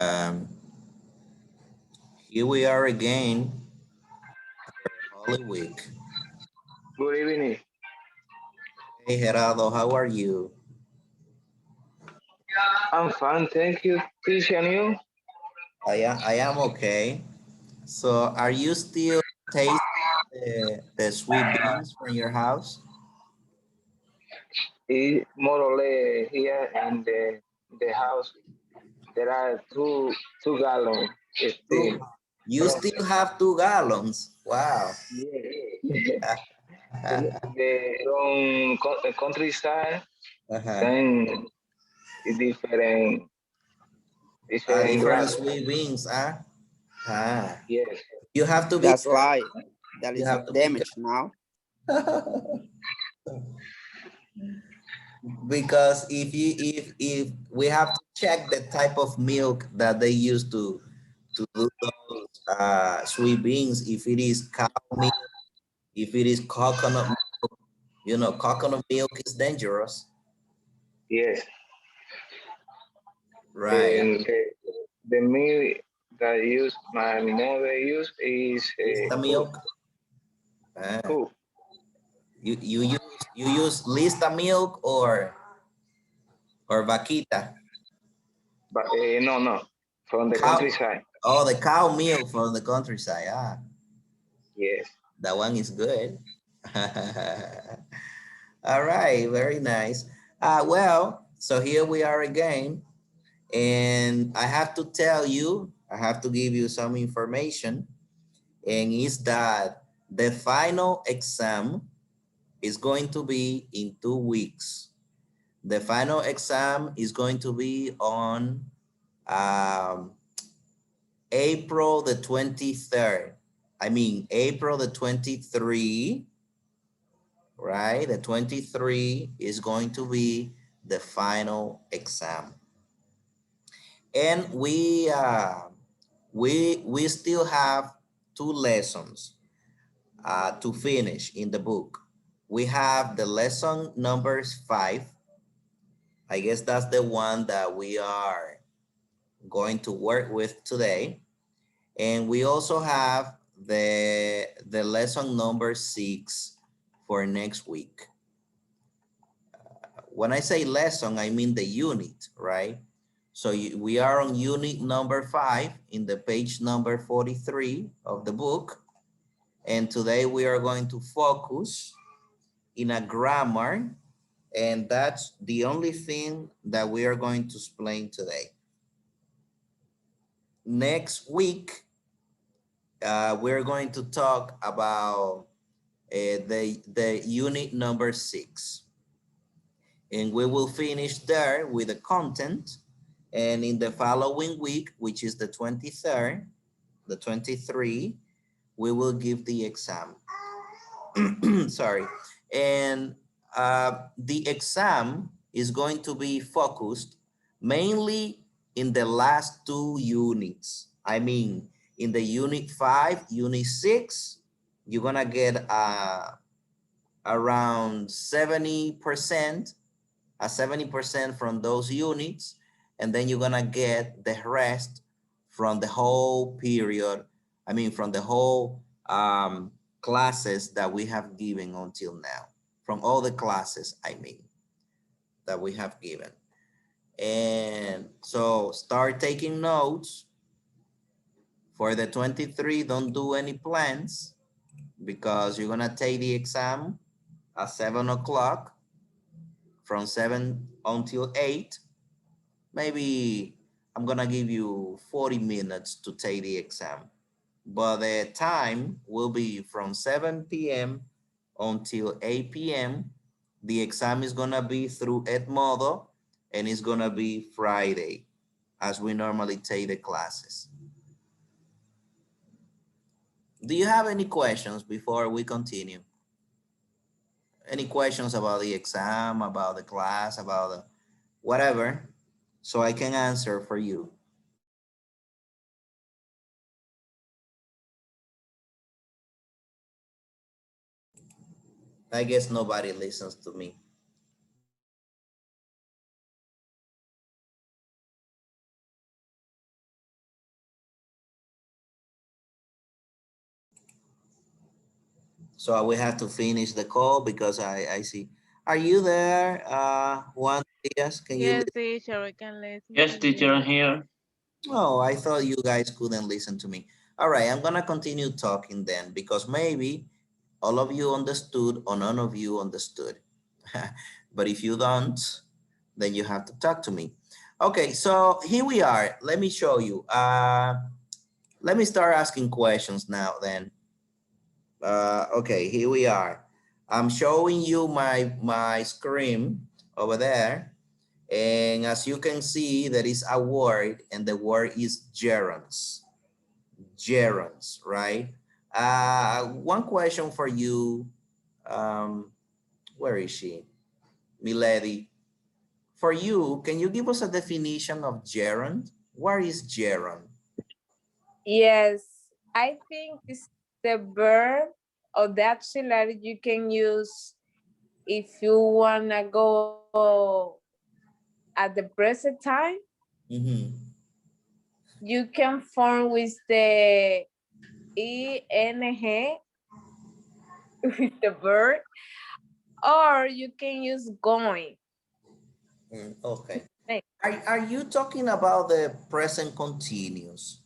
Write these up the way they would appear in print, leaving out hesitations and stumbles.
Um, Here we are again, Holy Week. Good evening. Hey Gerardo, how are you? I'm fine, thank you. Teacher, and you? I am okay. So are you still tasting the sweet beans from your house? More or less here in the house. There are two gallons still. Two. You still have 2 gallons. Wow. Yeah. The countryside Uh-huh. then different different Different glass. sweet beans, huh? Ah. Yes. You have to be That's lie. That you is have to be damaged now. because if we have to check the type of milk that they use to do those sweet beans, if it is cow milk, if it is coconut milk, coconut milk is dangerous, Yes. right? And the meal that use my mother use is Lista cook. milk, uh, Cook. you use lista milk or vaquita But no, from the cow. countryside. Oh, the cow milk from the countryside. Yes. That one is good. All right, very nice. Well, so here we are again, and I have to tell you, I have to give you some information, and is that the final exam is going to be in 2 weeks. The final exam is going to be on um, April the 23rd. I mean, April the 23rd, right? The 23 is going to be the final exam. And we still have 2 lessons to finish in the book. We have the lesson numbers 5. I guess that's the one that we are going to work with today. And we also have the lesson number 6 for next week. When I say lesson, I mean the unit, right? So we are on unit number 5 in the page number 43 of the book. And today we are going to focus in a grammar, and that's the only thing that we are going to explain today. Next week, we're going to talk about the unit number 6. And we will finish there with the content. And in the following week, which is the 23rd, the 23, we will give the exam. Sorry. And the exam is going to be focused mainly in the last 2 units. I mean, in the unit 5, unit 6, you're gonna get around 70%, 70% from those units, and then you're gonna get the rest from the whole period. I mean, from the whole classes that we have given until now, from all the classes, I mean, that we have given. And so start taking notes. For the 23, don't do any plans because you're gonna take the exam at 7 o'clock, from 7 until 8. Maybe I'm gonna give you 40 minutes to take the exam, but the time will be from 7 p.m. until 8 p.m. The exam is gonna be through Edmodo, and it's gonna be Friday, as we normally take the classes. Do you have any questions before we continue? Any questions about the exam, about the class, about the whatever, so I can answer for you? I guess nobody listens to me. So I will have to finish the call because I see. Are you there, Juan Diaz? Can you Yes, listen? teacher, we can listen to Yes, teacher, I'm you. here. Oh, I thought you guys couldn't listen to me. All right, I'm gonna continue talking then because maybe all of you understood or none of you understood. But if you don't, then you have to talk to me. Okay, so here we are. Let me show you. Let me start asking questions now then. Okay, here we are. I'm showing you my screen over there. And as you can see, there is a word and the word is gerunds. Gerunds, right? One question for you. Um, where is she? Milady. For you, can you give us a definition of gerund? What is gerund? Yes, I think it's the verb or the auxiliary you can use if you wanna go at the present time. Mhm. You can form with the ing with the verb, or you can use going. Okay. Like, Are you talking about the present continuous?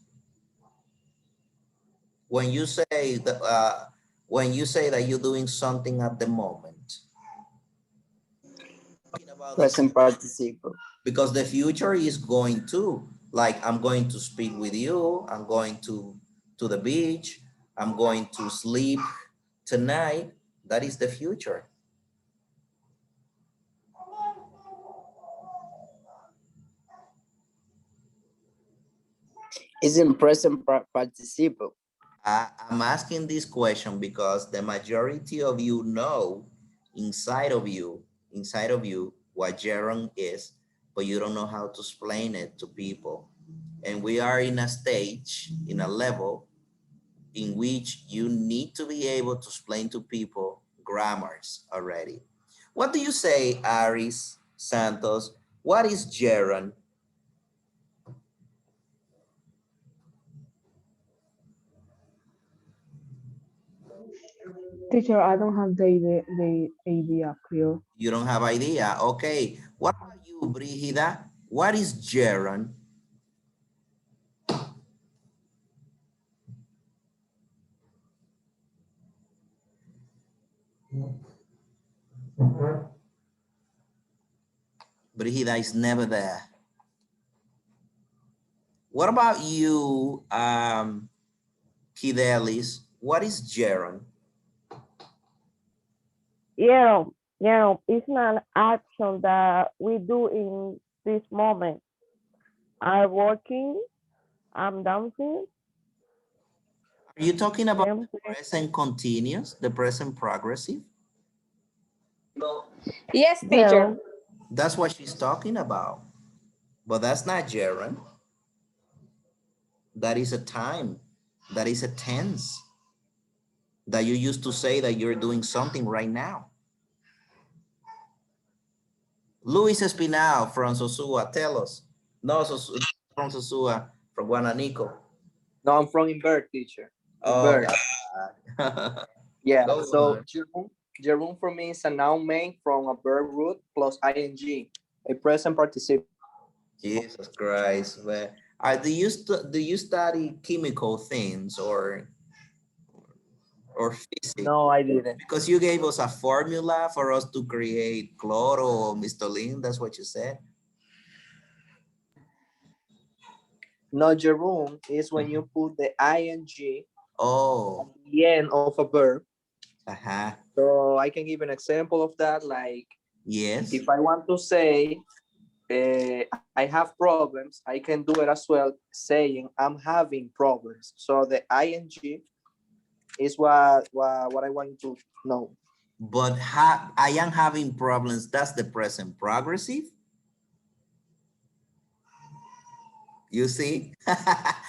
When you say that you're doing something at the moment, talking about the Present participle. because the future is going to, like, I'm going to speak with you, I'm going to the beach, I'm going to sleep tonight. That is the future. Is in present participle. I'm asking this question because the majority of you know inside of you what gerund is, but you don't know how to explain it to people. And we are in a stage, in a level in which you need to be able to explain to people grammars already. What do you say, Aris Santos? What is gerund? Teacher, I don't have the idea clear. You don't have idea. Okay. What about you, Brigida? What is gerund? Brigida is never there. What about you, Kidelis? What is gerund? Yeah, yeah, it's not an action that we do in this moment. I'm working, I'm dancing, Are you talking about I'm the present continuous, the present progressive? yes, teacher. yeah, That's what she's talking about. But that's not gerund. That is a time. That is a tense that you used to say that you're doing something right now. Luis Espinal from Sosua, tell us. No, from Sosua, from Guananico. No, I'm from Invert, teacher. Oh, Invert. God. Yeah. Go So on. gerund for me is a noun made from a verb root plus ing, a present participle. Jesus Christ. Man. Do you study chemical things or physics? No, I didn't. Because you gave us a formula for us to create chloro or mistolene. That's what you said. No, gerund is when you put the ing Oh, at the end of a verb. uh-huh. So I can give an example of that. Like Yes. if I want to say I have problems, I can do it as well, saying I'm having problems. So the ing is what I want you to know. But I am having problems. That's the present progressive. You see?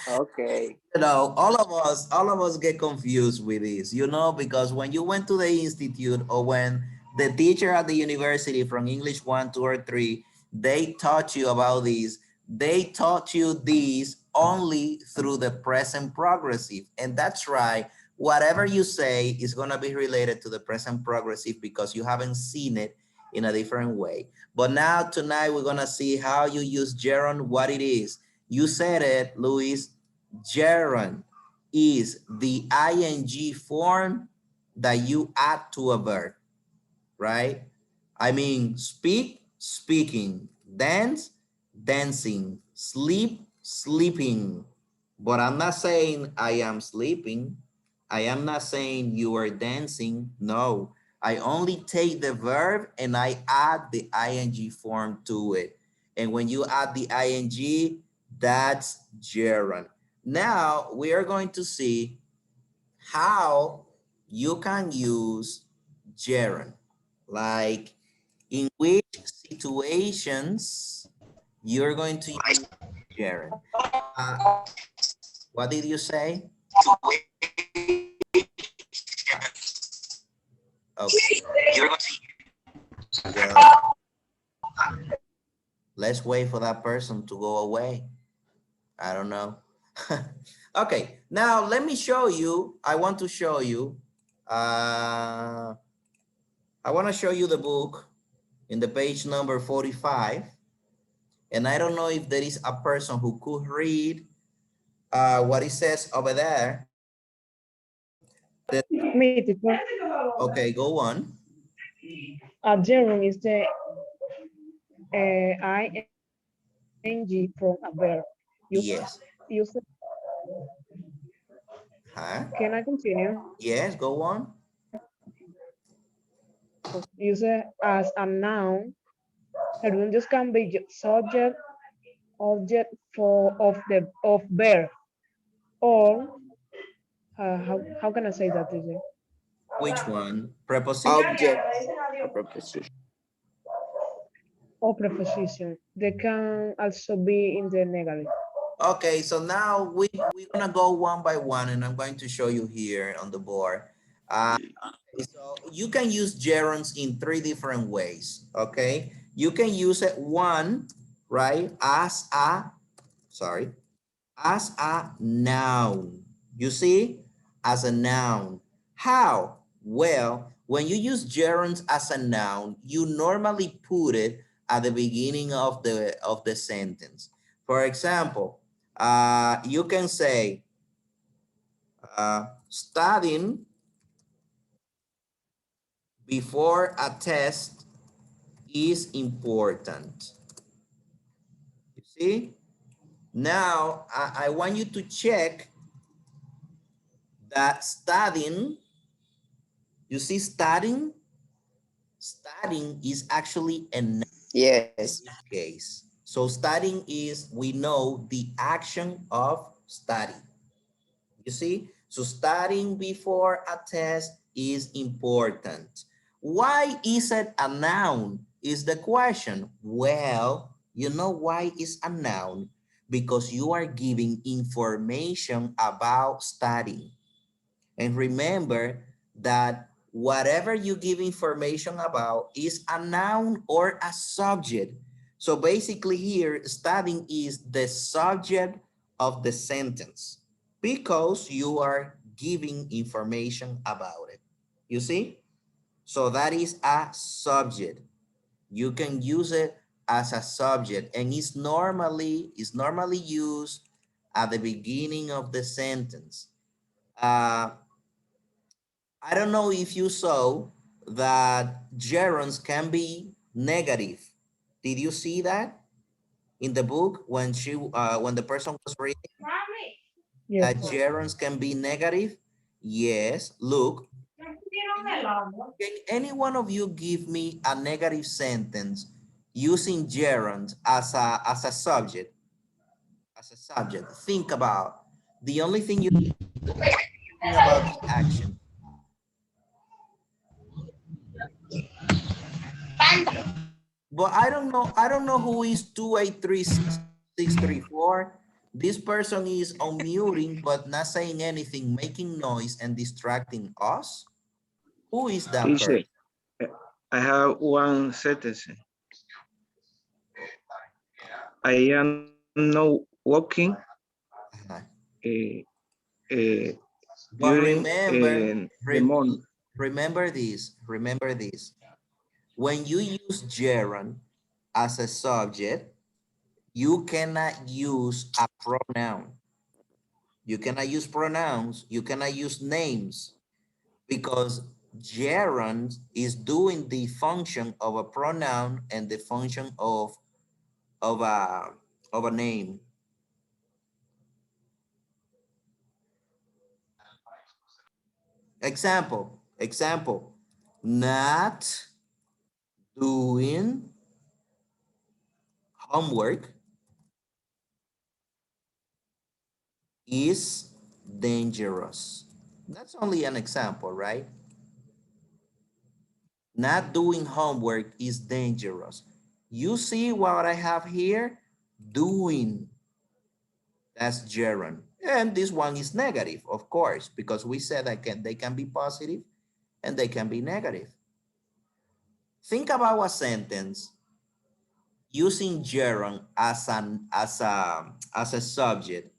Okay. You know, all of us get confused with this, because when you went to the institute or when the teacher at the university from English 1, 2, or 3, they taught you about these. They taught you these only through the present progressive. And that's right. whatever you say is going to be related to the present progressive because you haven't seen it in a different way. But now tonight we're going to see how you use gerund, what it is. You said it, Luis. Gerund is the ing form that you add to a verb, right? I mean, speak, speaking, dance, dancing, sleep, sleeping. But I'm not saying I am sleeping. I am not saying you are dancing. No, I only take the verb and I add the ing form to it. And when you add the ing, that's gerund. Now we are going to see how you can use gerund. Like in which situations you're going to use gerund. What did you say? Okay. Well, let's wait for that person to go away. I don't know. Okay, now let me show you. I want to show you. I want to show you the book in the page number 45. And I don't know if there is a person who could read what it says over there. Me, teacher. Okay, go on. A gerund is the ing from a verb. Yes. Use, Huh? can I continue? Yes, go on. Use it as a noun. Gerundios can be subject, object of verb, or how can I say that? Teacher? Which one? Preposition? Object or preposition. Or preposition. They can also be in the negative. Okay, so now we're gonna go one by one and I'm going to show you here on the board. So you can use gerunds in 3 different ways, okay? You can use it one, right, as a noun. You see, as a noun. How? Well, when you use gerunds as a noun, you normally put it at the beginning of the sentence. For example, you can say, studying before a test is important. You see? Now, I want you to check that studying, you see studying? Studying is actually a noun Yes. case. So studying is, we know, the action of study. You see? So studying before a test is important. Why is it a noun is the question? Well, you know why it's a noun? Because you are giving information about studying. And remember that whatever you give information about is a noun or a subject. So basically here, studying is the subject of the sentence because you are giving information about it. You see? So that is a subject. You can use it as a subject and it's normally used at the beginning of the sentence. I don't know if you saw that gerunds can be negative. Did you see that in the book when when the person was reading Yes. that gerunds can be negative? Yes, look. Can any one of you give me a negative sentence using gerunds as a subject? As a subject, think about the only thing you think about the action. But I don't know who is 2836634. This person is unmuting but not saying anything, making noise and distracting us. Who is that person? Teacher, I have one sentence. I am now walking Uh-huh. But during remember, the month. remember this. When you use gerund as a subject, you cannot use a pronoun. You cannot use pronouns. You cannot use names because gerund is doing the function of a pronoun and the function of a name. Example, not doing homework is dangerous. That's only an example, right? Not doing homework is dangerous. You see what I have here? Doing, that's gerund. And this one is negative, of course, because we said that they can be positive and they can be negative. Think about a sentence using gerund as a subject.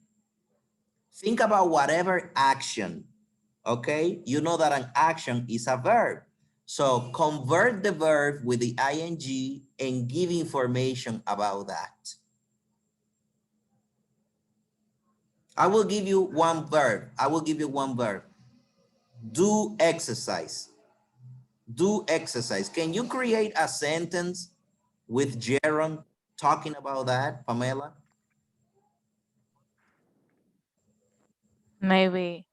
Think about whatever action, okay? You know that an action is a verb. So convert the verb with the ing and give information about that. I will give you one verb. Do exercise. Do exercise. Can you create a sentence with gerund talking about that, Pamela? Maybe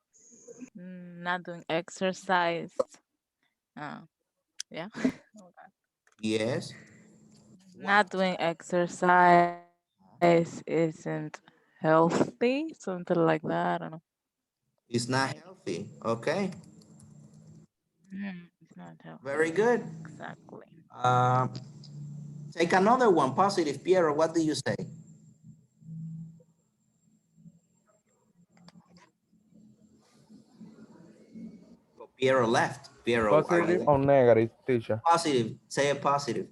not doing exercise. Yeah. Yes. Not doing exercise isn't healthy, something like that. I don't know. It's not healthy. Okay. It's not healthy. Very good. Exactly. Take another one, positive. Piero, what do you say? Oh, Piero left. Piero, Positive or negative, teacher? positive. Say a positive.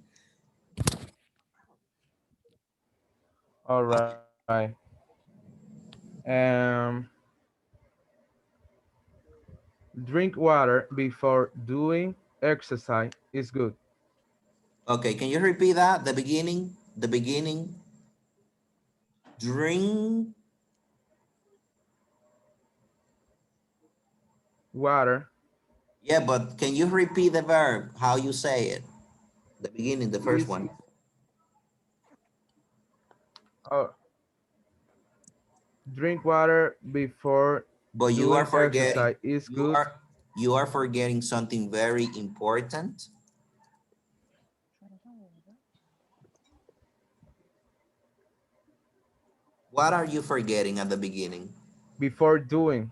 All right. Drink water before doing exercise is good. Okay, can you repeat that? The beginning. Drink Water. Yeah, but can you repeat the verb, how you say it? The beginning, the first one. Drink water before But you doing are forgetting, exercise is good. You are forgetting something very important. What are you forgetting at the beginning? Before doing.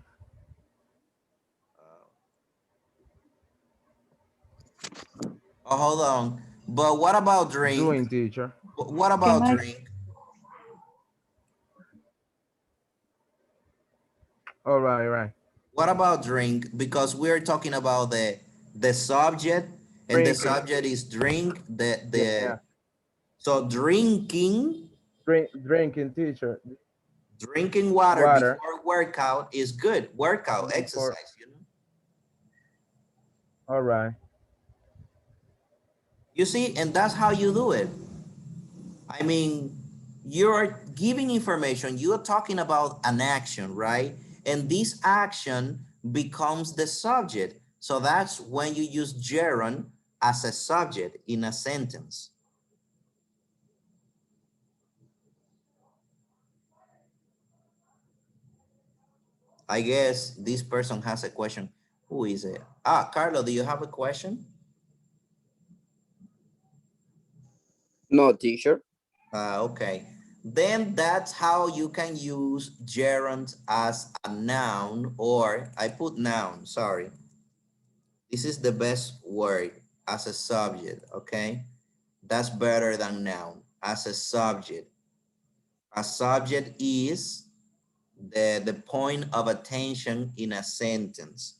Oh, hold on. But what about drink? Doing, teacher. What about drink? All right. What about drink? Because we're talking about the subject, and the subject is drink. Yeah. So drinking. Drinking, teacher. Drinking water before workout is good. Workout, exercise, you know. All right. You see, and that's how you do it. I mean, you're giving information, you're talking about an action, right? And this action becomes the subject. So that's when you use gerund as a subject in a sentence. I guess this person has a question. Who is it? Ah, Carlo, do you have a question? No, teacher. Okay. Then that's how you can use gerund as a noun, or I put noun, sorry. This is the best word, as a subject, okay? That's better than noun, as a subject. A subject is the point of attention in a sentence.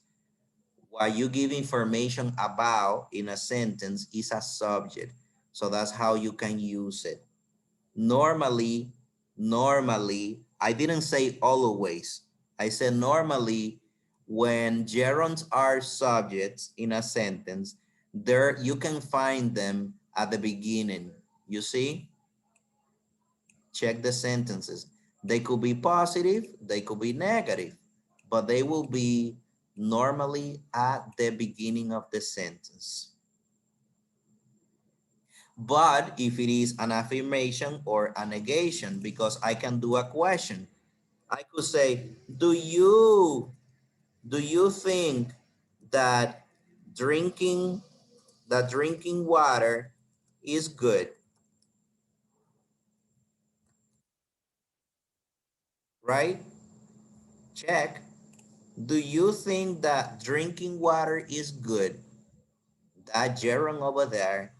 What you give information about in a sentence is a subject. So that's how you can use it. Normally, I didn't say always. I said normally when gerunds are subjects in a sentence, there you can find them at the beginning. You see? Check the sentences. They could be positive, they could be negative, but they will be normally at the beginning of the sentence. But if it is an affirmation or a negation, because I can do a question, I could say, do you think that drinking water is good? Right? Check. Do you think that drinking water is good? That gerund over there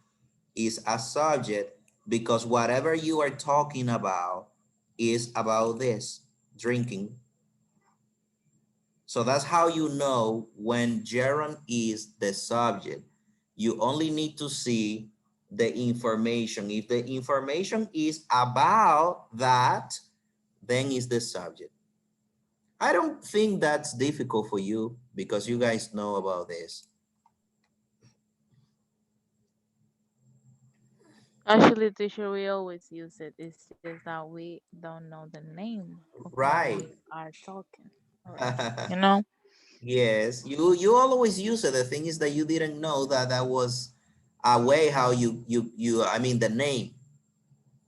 is a subject because whatever you are talking about is about this, drinking. So that's how you know when gerund is the subject. You only need to see the information. If the information is about that, then is the subject. I don't think that's difficult for you because you guys know about this. Actually, teacher, we always use it. It's just that we don't know the name of what Right. we are talking. You know? Yes, you always use it. The thing is that you didn't know that that was a way how I mean the name.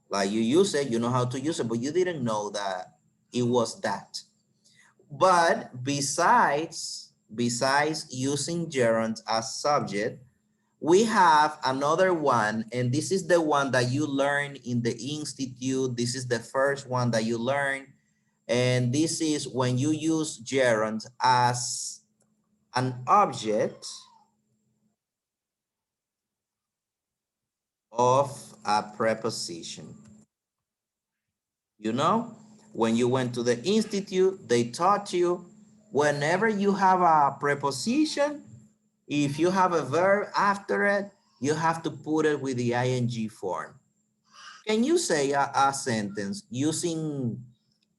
Like you use it, you know how to use it, but you didn't know that it was that. But besides using gerunds as subject, we have another one, and this is the one that you learn in the institute. This is the first one that you learn. And this is when you use gerunds as an object of a preposition. You know, when you went to the institute, they taught you whenever you have a preposition, if you have a verb after it, you have to put it with the ing form. Can you say a sentence using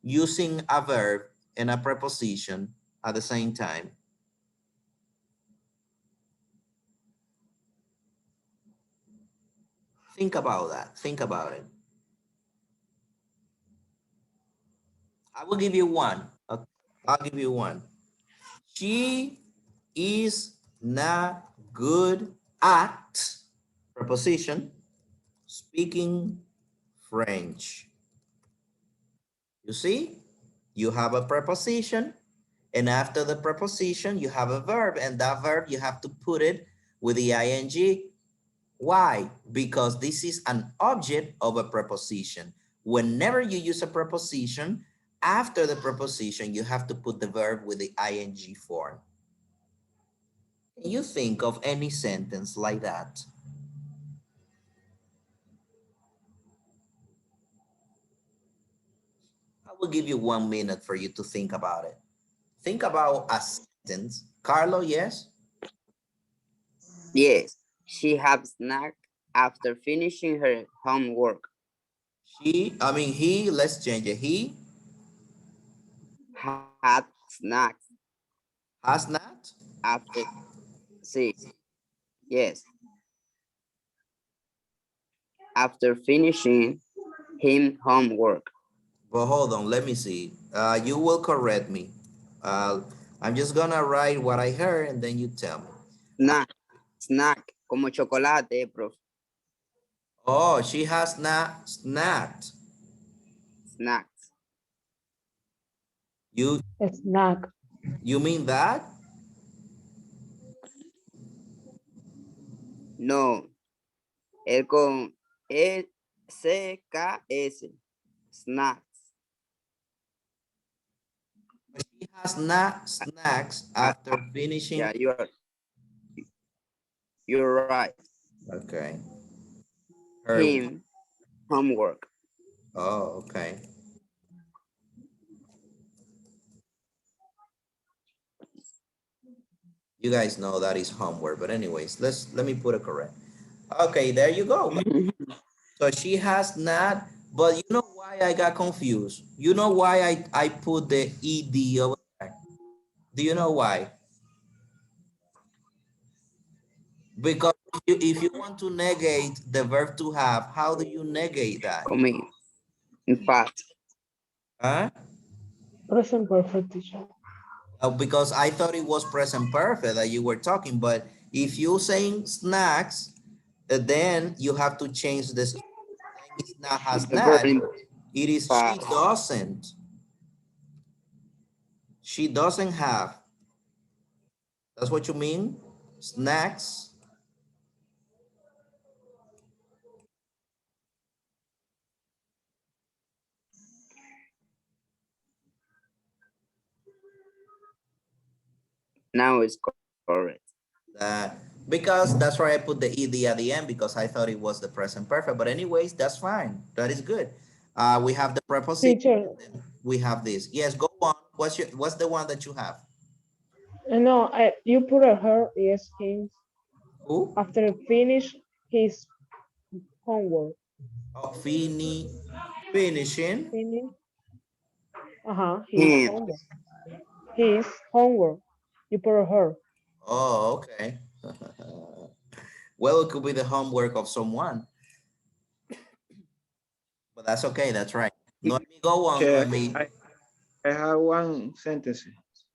a verb and a preposition at the same time? Think about that. Think about it. I will give you one. Okay, I'll give you one. She is not good at preposition speaking French. You see, you have a preposition, and after the preposition, you have a verb, and that verb you have to put it with the ing. Why? Because this is an object of a preposition. Whenever you use a preposition, after the preposition, you have to put the verb with the ing form. Can you think of any sentence like that? I will give you 1 minute for you to think about it. Think about a sentence. Carlo, yes? Yes, she have snack after finishing her homework. He, let's change it. He Had snacks has not. after, see, yes, after finishing him homework. But hold on, let me see. You will correct me. I'm just gonna write what I heard and then you tell me. Snack, como chocolate, prof. Oh, she has not snacked. Snacks. You Snack. mean that? No, el con S-K-S. Snacks. She has not snacks after finishing. Yeah, you're right. Okay. Him homework. Oh, okay. You guys know that is homework, but anyways, let me put it correct. Okay, there you go. So she has not, but you know why I got confused? You know why I put the ED over there? Do you know why? Because if you want to negate the verb to have, how do you negate that? Comer. In fact, Huh? Present perfect, teacher. Because I thought it was present perfect that you were talking, but if you saying snacks, then you have to change this. It's not has the verb not. in It is she past. doesn't. She doesn't have. That's what you mean? Snacks. Now it's correct. Because that's why I put the ed at the end because I thought it was the present perfect. But anyways, that's fine. That is good. We have the preposition. Teacher, We have this. Yes, go on. What's the one that you have? no, you put a her, yes, him, Who? after finish his homework. Oh, finishing. Finish, his Him. homework. His homework. You put a her. Oh, okay. Well, it could be the homework of someone. But that's okay. That's right. Noemi, go on, Teacher, Noemi. I have one sentence.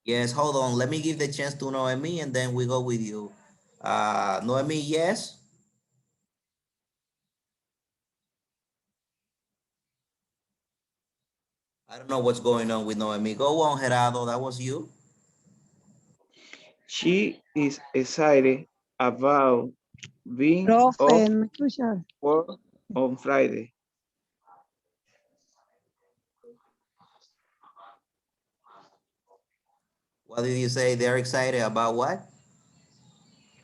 Yes, hold on. Let me give the chance to Noemi and then we go with you. Noemi, yes? I don't know what's going on with Noemi. Go on, Gerardo. That was you? She is excited about being Profe, off ¿me escucha? work on Friday. What did you say? They're excited about what?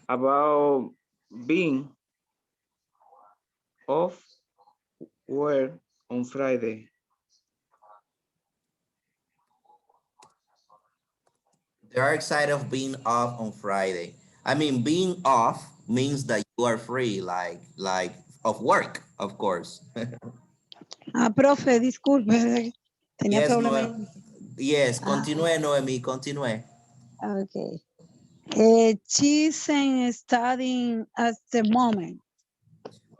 About being off work on Friday. They are excited of being off on Friday. I mean, being off means that you are free, like of work, of course. Ah, profe, disculpe, tenía Yes, problemas. yes, continue, Noemi, continue. Okay. She's studying at the moment.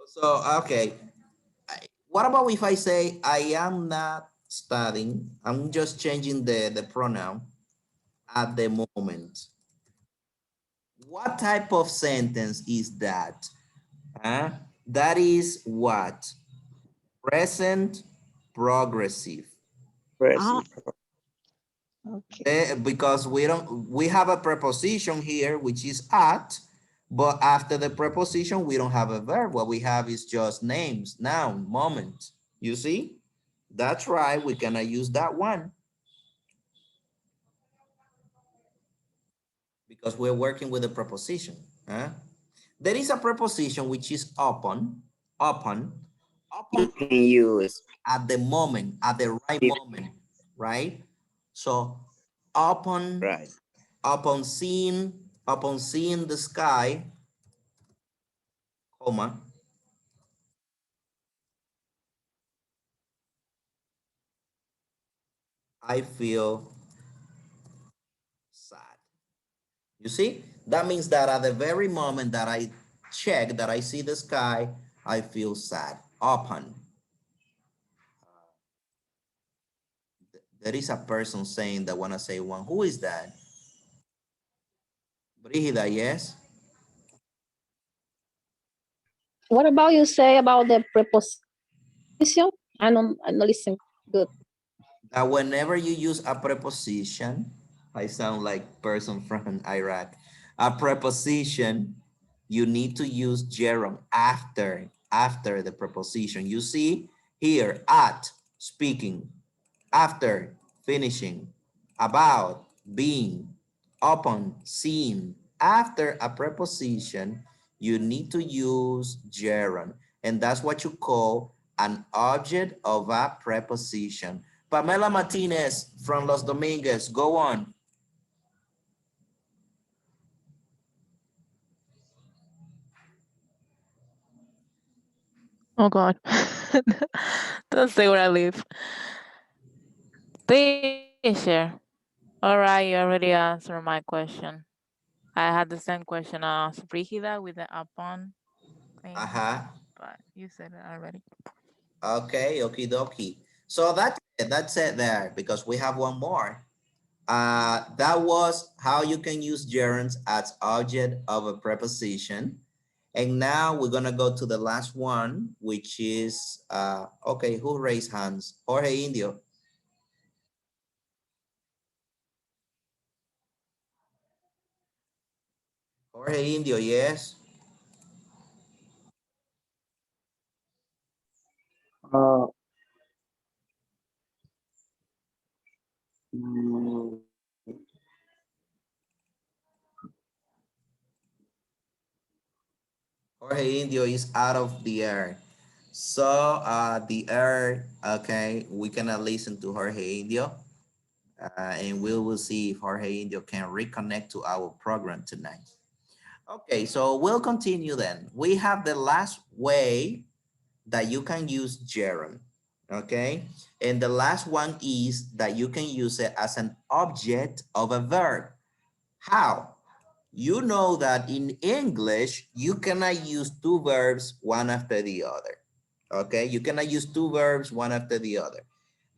So, okay. What about if I say I am not studying? I'm just changing the pronoun at the moment. What type of sentence is that? Huh? That is what? Present progressive. Ah, okay. Because we have a preposition here, which is at, but after the preposition, we don't have a verb. What we have is just names, noun, moment. You see? That's right. We cannot use that one because we're working with a preposition. Huh? There is a preposition which is upon You can use at the moment, at the right moment, right? So upon, right. upon seeing the sky, comma, I feel sad. You see, that means that at the very moment that I check, that I see the sky, I feel sad. Upon. There is a person saying that when I say one. Who is that? Brigida, yes? What about you say about the preposition? I don't listen good. That whenever you use a preposition, I sound like person from Iraq. A preposition, you need to use gerund after the preposition. You see here, at, speaking, after, finishing, about, being, upon, seeing. After a preposition, you need to use gerund. And that's what you call an object of a preposition. Pamela Martinez from Los Dominguez, go on. Oh God. Don't say where I live. Teacher. All right, you already answered my question. I had the same question as Brigida with the upon thing, but you said it already. Okay, okie dokie. So that's it there because we have one more. That was how you can use gerunds as object of a preposition. And now we're gonna go to the last one, which is, okay, who raised hands? Jorge Indio. Jorge Indio, yes. Uh, mm, Jorge Indio is out of the air. So the air, okay, we cannot listen to Jorge Indio. And we will see if Jorge Indio can reconnect to our program tonight. Okay, so we'll continue then. We have the last way that you can use gerund, okay? And the last one is that you can use it as an object of a verb. How? You know that in English, you cannot use two verbs one after the other, okay? You cannot use two verbs one after the other.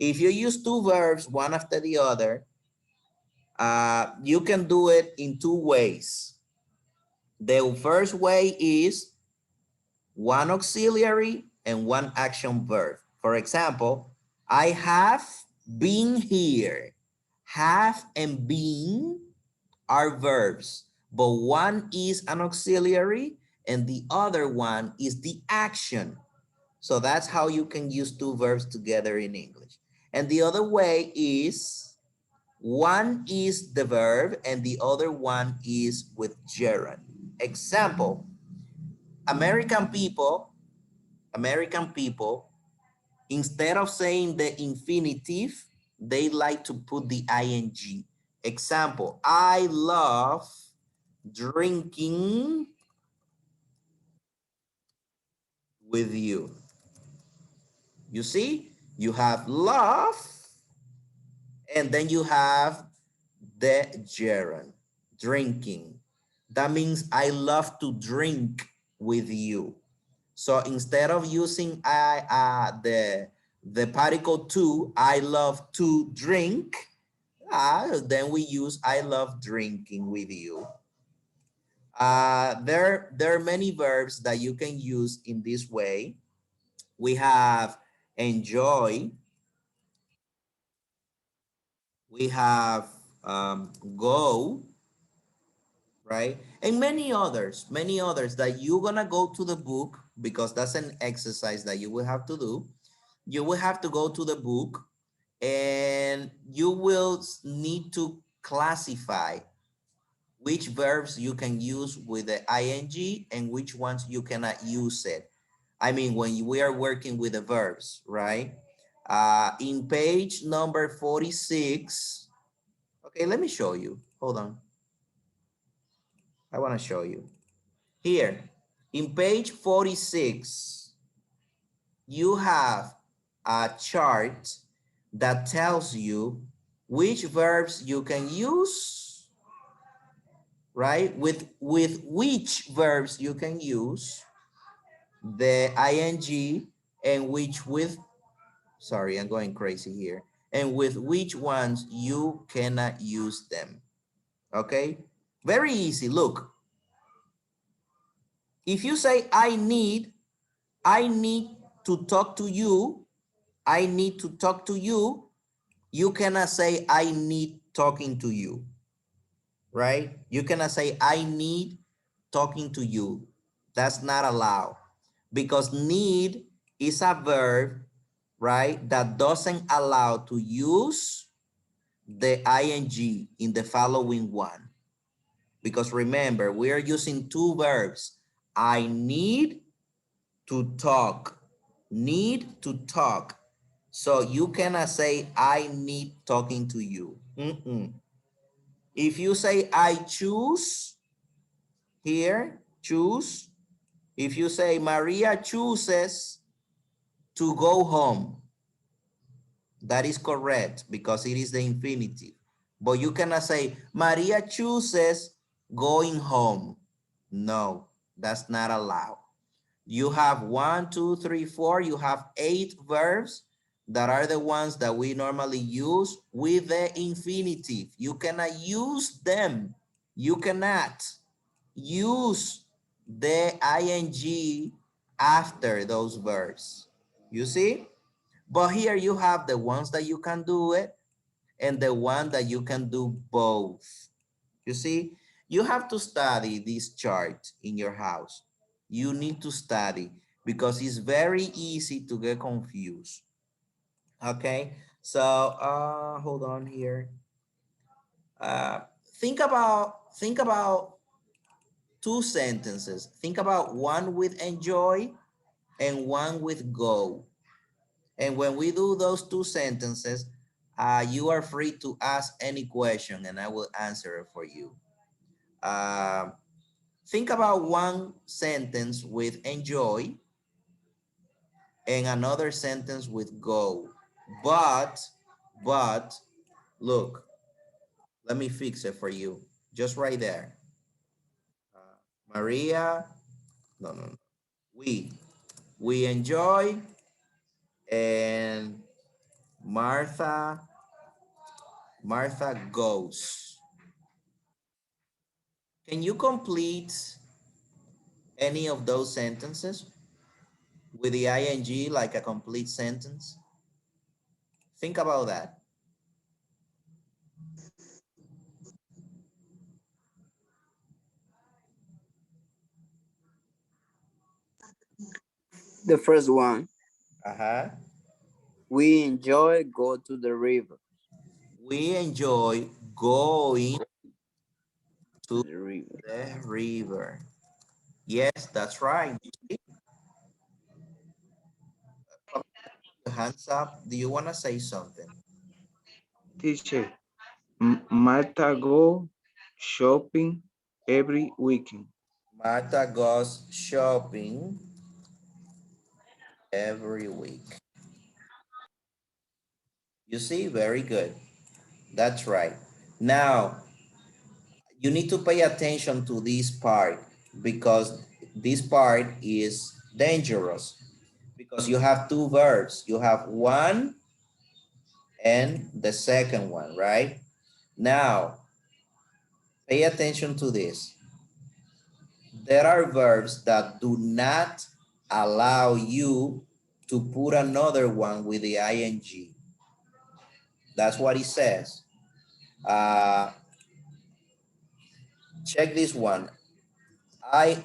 If you use two verbs one after the other, you can do it in two ways. The first way is one auxiliary and one action verb. For example, I have been here. Have and been are verbs, but one is an auxiliary and the other one is the action. So that's how you can use two verbs together in English. And the other way is one is the verb and the other one is with gerund. Example, American people, instead of saying the infinitive, they like to put the ing. Example, I love drinking with you. You see, you have love, and then you have the gerund, drinking. That means I love to drink with you. So instead of using the particle to, I love to drink, then we use I love drinking with you. There are many verbs that you can use in this way. We have enjoy. We have go, right? And many others that you're gonna go to the book because that's an exercise that you will have to do. You will have to go to the book and you will need to classify which verbs you can use with the ing and which ones you cannot use it. I mean, when we are working with the verbs, right? In page number 46, okay, let me show you. Hold on. I want to show you. Here, in page 46, you have a chart that tells you which verbs you can use, right? With which verbs you can use the ing and which with, sorry, I'm going crazy here, and with which ones you cannot use them, okay? Very easy, look. If you say, I need to talk to you, I need to talk to you, you cannot say, I need talking to you, right? You cannot say, I need talking to you. That's not allowed because need is a verb, right? That doesn't allow to use the ing in the following one. Because remember, we are using two verbs. I need to talk, need to talk. So you cannot say, I need talking to you. If you say, I choose, here, choose. If you say, Maria chooses to go home, that is correct because it is the infinitive. But you cannot say, Maria chooses going home. No, that's not allowed. You have 1, 2, 3, 4, you have 8 verbs that are the ones that we normally use with the infinitive. You cannot use them. You cannot use the ing after those verbs. You see? But here you have the ones that you can do it and the one that you can do both. You see? You have to study this chart in your house. You need to study because it's very easy to get confused. Okay, so hold on here. Think about 2 sentences. Think about one with enjoy and one with go. And when we do those 2 sentences, you are free to ask any question and I will answer it for you. Think about one sentence with enjoy and another sentence with go. But, look, let me fix it for you. Just right there. Maria, no. We enjoy and Martha goes. Can you complete any of those sentences with the ing like a complete sentence? Think about that. The first one. Uh-huh. We enjoy go to the river. We enjoy going to the river. Yes, that's right. Hands up. Do you want to say something? Teacher, Martha go shopping every weekend. Martha goes shopping every week. You see, very good. That's right. Now, you need to pay attention to this part because this part is dangerous because you have 2 verbs. You have one and the second one, right? Now, pay attention to this. There are verbs that do not allow you to put another one with the ing. That's what it says. Check this one. I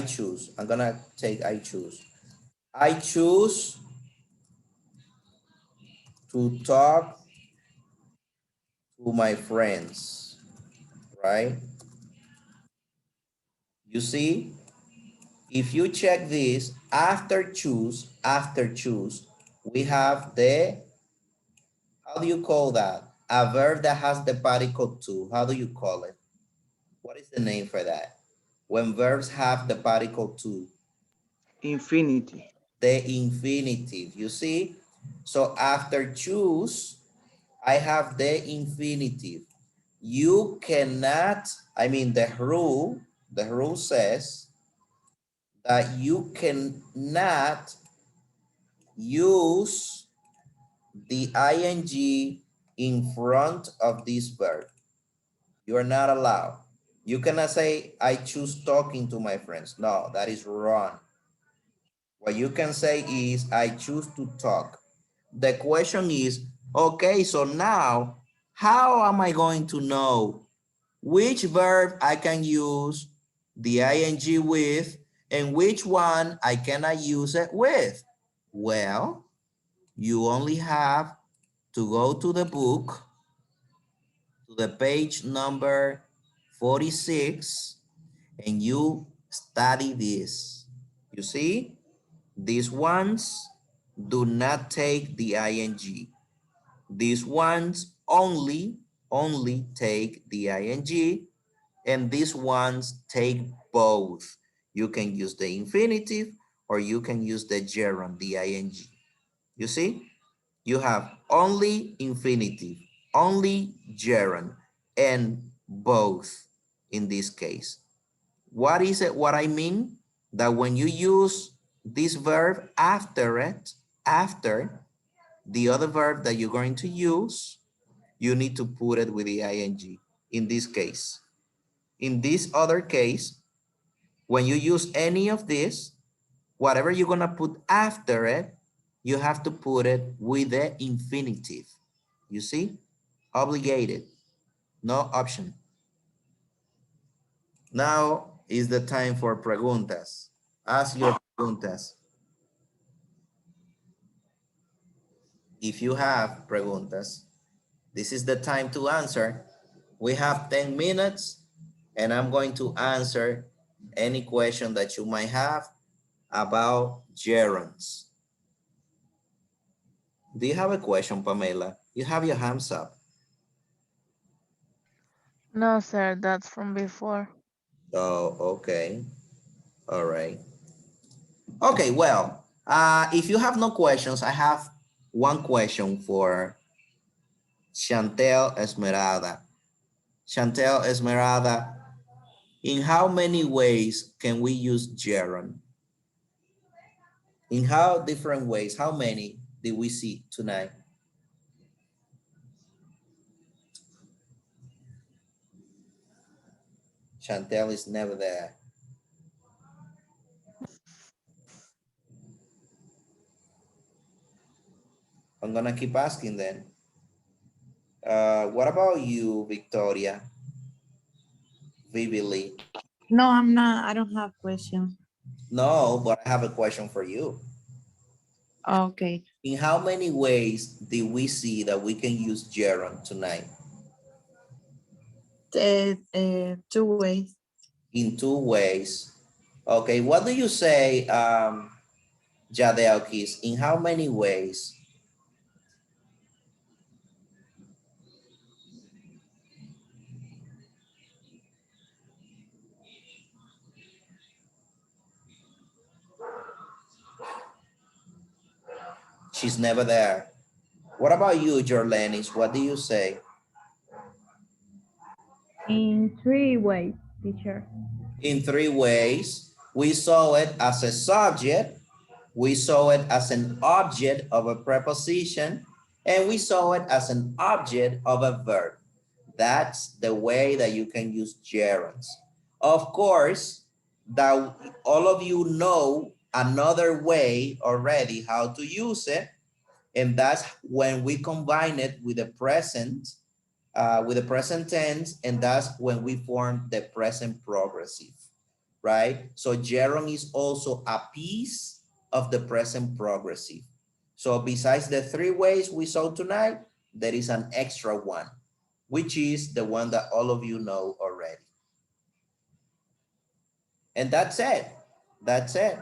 choose. I'm gonna take I choose. I choose to talk to my friends, right? You see, if you check this, after choose, we have the, how do you call that? A verb that has the particle to, how do you call it? What is the name for that? When verbs have the particle to? Infinitive. The infinitive, you see? So after choose, I have the infinitive. You cannot, I mean, the rule says that you cannot use the ing in front of this verb. You are not allowed. You cannot say, I choose talking to my friends. No, that is wrong. What you can say is, I choose to talk. The question is, okay, so now, how am I going to know which verb I can use the ing with and which one I cannot use it with? Well, you only have to go to the book, to the page number 46, and you study this. You see, these ones do not take the ing. These ones only take the ing, and these ones take both. You can use the infinitive or you can use the gerund, the ing. You see? You have only infinitive, only gerund, and both in this case. What is it? What I mean? That when you use this verb after it, after the other verb that you're going to use, you need to put it with the ing in this case. In this other case, when you use any of this, whatever you're gonna put after it, you have to put it with the infinitive. You see? Obligated, no option. Now is the time for preguntas. Ask your preguntas. If you have preguntas, this is the time to answer. We have 10 minutes and I'm going to answer any question that you might have about gerunds. Do you have a question, Pamela? You have your hands up. No, sir, that's from before. Oh, okay. All right. Okay, well, if you have no questions, I have one question for Chantel Esmeralda. Chantel Esmeralda, in how many ways can we use gerund? In how different ways? How many did we see tonight? Chantel is never there. I'm gonna keep asking then. What about you, Victoria? Vividly. No, I'm not. I don't have question. No, but I have a question for you. Okay. In how many ways did we see that we can use gerund tonight? 2 ways. In 2 ways. Okay, what do you say, Jadelkis? In how many ways? She's never there. What about you, Jorlenis? What do you say? In 3 ways, teacher. In 3 ways. We saw it as a subject, we saw it as an object of a preposition, and we saw it as an object of a verb. That's the way that you can use gerunds. Of course, that all of you know another way already how to use it, and that's when we combine it with the present tense, and that's when we form the present progressive, right? So gerund is also a piece of the present progressive. So besides the 3 ways we saw tonight, there is an extra one, which is the one that all of you know already. And that's it. That's it.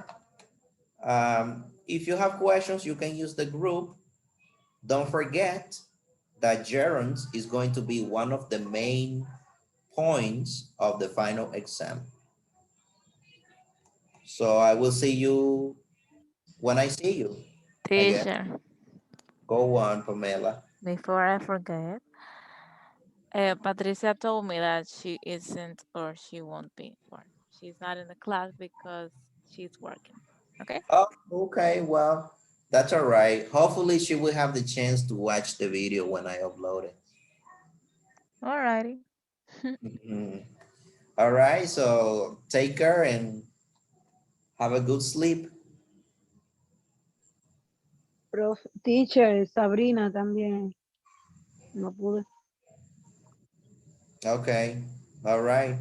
If you have questions, you can use the group. Don't forget that gerunds is going to be one of the main points of the final exam. So I will see you when I see you. Teacher. Go on, Pamela. Before I forget, Patricia told me that she isn't or she won't be. She's not in the class because she's working. Okay? Oh, okay. Well, that's all right. Hopefully she will have the chance to watch the video when I upload it. All righty. All right. So take care and have a good sleep. Prof, teacher, Sabrina también. No pude. Okay. All right.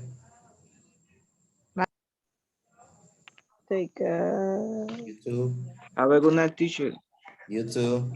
Take care. You too. Have a good night, teacher. You too.